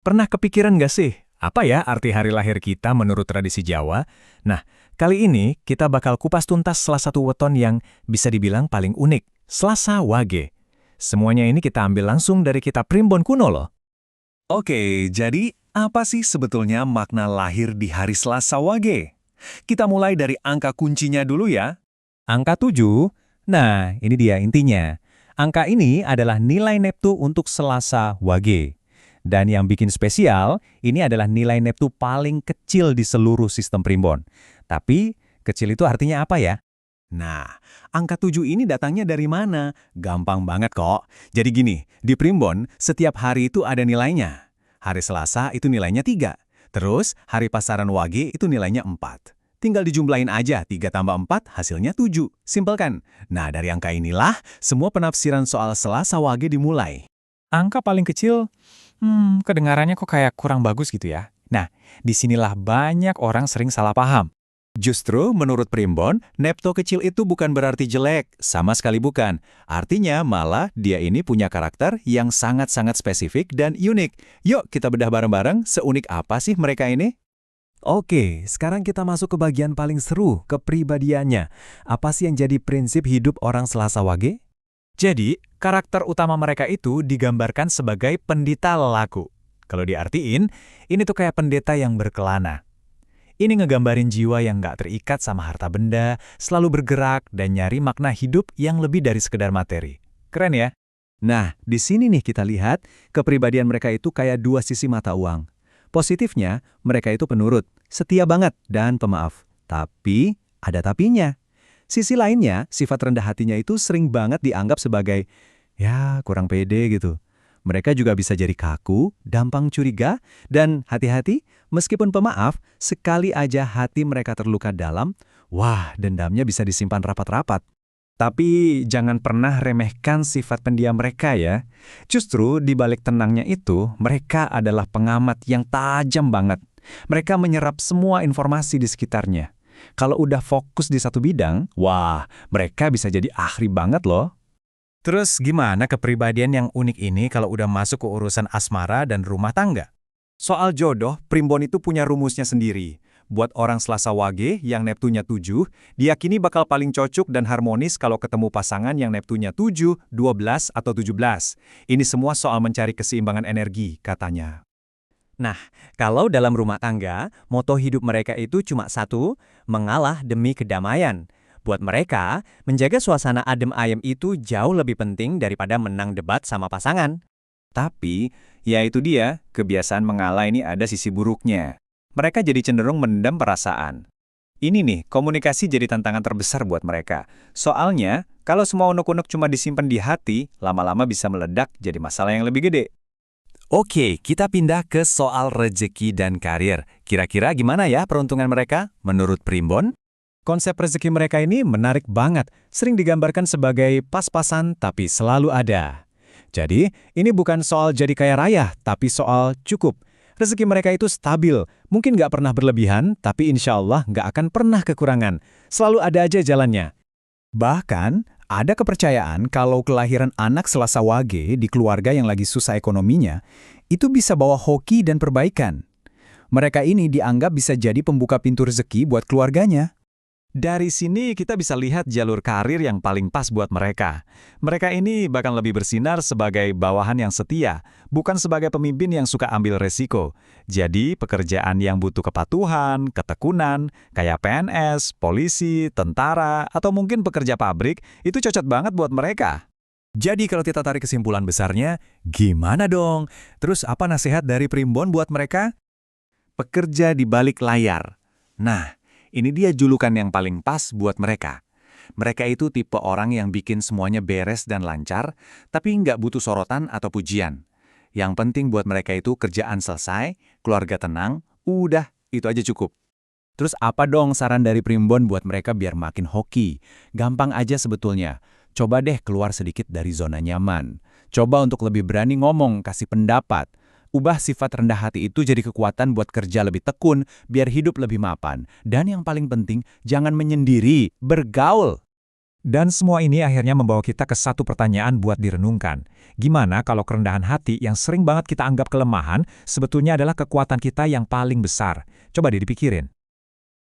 Pernah kepikiran nggak sih, apa ya arti hari lahir kita menurut tradisi Jawa? Nah, kali ini kita bakal kupas tuntas salah satu weton yang bisa dibilang paling unik, Selasa Wage. Semuanya ini kita ambil langsung dari kitab Primbon kuno loh. Oke, jadi apa sih sebetulnya makna lahir di hari Selasa Wage? Kita mulai dari angka kuncinya dulu ya. Angka 7, nah ini dia intinya. Angka ini adalah nilai Neptu untuk Selasa Wage. Dan yang bikin spesial, ini adalah nilai Neptu paling kecil di seluruh sistem Primbon. Tapi, kecil itu artinya apa ya? Nah, angka 7 ini datangnya dari mana? Gampang banget kok. Jadi gini, di Primbon, setiap hari itu ada nilainya. Hari Selasa itu nilainya 3. Terus, hari pasaran Wage itu nilainya 4. Tinggal dijumlahin aja, 3 tambah 4 hasilnya 7. Simpel kan? Nah, dari angka inilah, semua penafsiran soal Selasa Wage dimulai. Angka paling kecil, kedengarannya kok kayak kurang bagus gitu ya. Nah, disinilah banyak orang sering salah paham. Justru menurut Primbon, Neptu kecil itu bukan berarti jelek, sama sekali bukan. Artinya malah dia ini punya karakter yang sangat-sangat spesifik dan unik. Yuk kita bedah bareng-bareng seunik apa sih mereka ini? Oke, sekarang kita masuk ke bagian paling seru, kepribadiannya. Apa sih yang jadi prinsip hidup orang Selasa Wage? Jadi, karakter utama mereka itu digambarkan sebagai pendeta lelaku. Kalau diartiin, ini tuh kayak pendeta yang berkelana. Ini ngegambarin jiwa yang nggak terikat sama harta benda, selalu bergerak dan nyari makna hidup yang lebih dari sekedar materi. Keren ya? Nah, di sini nih kita lihat kepribadian mereka itu kayak dua sisi mata uang. Positifnya, mereka itu penurut, setia banget, dan pemaaf. Tapi, ada tapinya. Sisi lainnya, sifat rendah hatinya itu sering banget dianggap sebagai, ya kurang pede gitu. Mereka juga bisa jadi kaku, gampang curiga, dan hati-hati, meskipun pemaaf, sekali aja hati mereka terluka dalam, wah dendamnya bisa disimpan rapat-rapat. Tapi jangan pernah remehkan sifat pendiam mereka ya. Justru di balik tenangnya itu, mereka adalah pengamat yang tajam banget. Mereka menyerap semua informasi di sekitarnya. Kalau udah fokus di satu bidang, wah, mereka bisa jadi ahli banget loh. Terus gimana kepribadian yang unik ini kalau udah masuk ke urusan asmara dan rumah tangga? Soal jodoh, Primbon itu punya rumusnya sendiri. Buat orang Selasa Wage yang Neptunya 7, diyakini bakal paling cocok dan harmonis kalau ketemu pasangan yang Neptunya 7, 12, atau 17. Ini semua soal mencari keseimbangan energi, katanya. Nah, kalau dalam rumah tangga, moto hidup mereka itu cuma satu, mengalah demi kedamaian. Buat mereka, menjaga suasana adem ayem itu jauh lebih penting daripada menang debat sama pasangan. Tapi, ya itu dia, kebiasaan mengalah ini ada sisi buruknya. Mereka jadi cenderung mendam perasaan. Ini nih, komunikasi jadi tantangan terbesar buat mereka. Soalnya, kalau semua unek-unek cuma disimpan di hati, lama-lama bisa meledak jadi masalah yang lebih gede. Oke, kita pindah ke soal rezeki dan karir. Kira-kira gimana ya peruntungan mereka menurut Primbon? Konsep rezeki mereka ini menarik banget, sering digambarkan sebagai pas-pasan tapi selalu ada. Jadi, ini bukan soal jadi kaya raya, tapi soal cukup. Rezeki mereka itu stabil, mungkin nggak pernah berlebihan, tapi insya Allah nggak akan pernah kekurangan. Selalu ada aja jalannya. Bahkan, ada kepercayaan kalau kelahiran anak Selasa Wage di keluarga yang lagi susah ekonominya, itu bisa bawa hoki dan perbaikan. Mereka ini dianggap bisa jadi pembuka pintu rezeki buat keluarganya. Dari sini kita bisa lihat jalur karir yang paling pas buat mereka. Mereka ini bahkan lebih bersinar sebagai bawahan yang setia, bukan sebagai pemimpin yang suka ambil resiko. Jadi pekerjaan yang butuh kepatuhan, ketekunan, kayak PNS, polisi, tentara, atau mungkin pekerja pabrik, itu cocok banget buat mereka. Jadi kalau kita tarik kesimpulan besarnya, gimana dong? Terus apa nasihat dari Primbon buat mereka? Pekerja di balik layar. Nah, ini dia julukan yang paling pas buat mereka. Mereka itu tipe orang yang bikin semuanya beres dan lancar, tapi nggak butuh sorotan atau pujian. Yang penting buat mereka itu kerjaan selesai, keluarga tenang, udah, itu aja cukup. Terus apa dong saran dari Primbon buat mereka biar makin hoki? Gampang aja sebetulnya. Coba deh keluar sedikit dari zona nyaman. Coba untuk lebih berani ngomong, kasih pendapat. Ubah sifat rendah hati itu jadi kekuatan buat kerja lebih tekun, biar hidup lebih mapan. Dan yang paling penting, jangan menyendiri, bergaul. Dan semua ini akhirnya membawa kita ke satu pertanyaan buat direnungkan. Gimana kalau kerendahan hati yang sering banget kita anggap kelemahan, sebetulnya adalah kekuatan kita yang paling besar? Coba deh dipikirin.